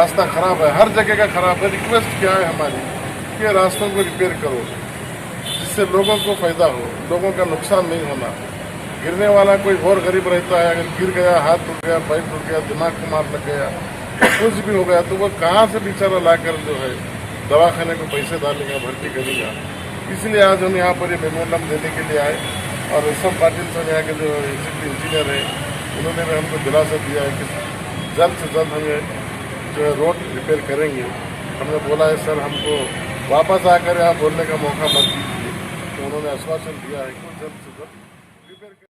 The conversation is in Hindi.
रास्ता खराब है, हर जगह का खराब है। रिक्वेस्ट क्या है हमारी कि रास्तों को रिपेयर करो जिससे लोगों को फायदा हो, लोगों का नुकसान नहीं होना। गिरने वाला कोई और गरीब रहता है, अगर गिर गया, हाथ टूट गया, पाइप टूट गया, दिमाग को मार लग गया, कुछ भी हो गया तो वो कहाँ से बेचारा लाकर जो है दवाखाने को पैसे डालेगा, भर्ती करेगा। इसलिए आज हम यहाँ पर ये मेमोरेंडम देने के लिए आए और सब पाटिल साहब यहाँ के जो एग्जीक्यूटिव इंजीनियर है उन्होंने भी हमको दिलासा दिया है कि जल्द से जल्द हमें जो है रोड रिपेयर करेंगे। हमने बोला है सर हमको वापस आकर यहाँ बोलने का मौका मत दीजिए, तो उन्होंने आश्वासन दिया है कि जल्द से जल्द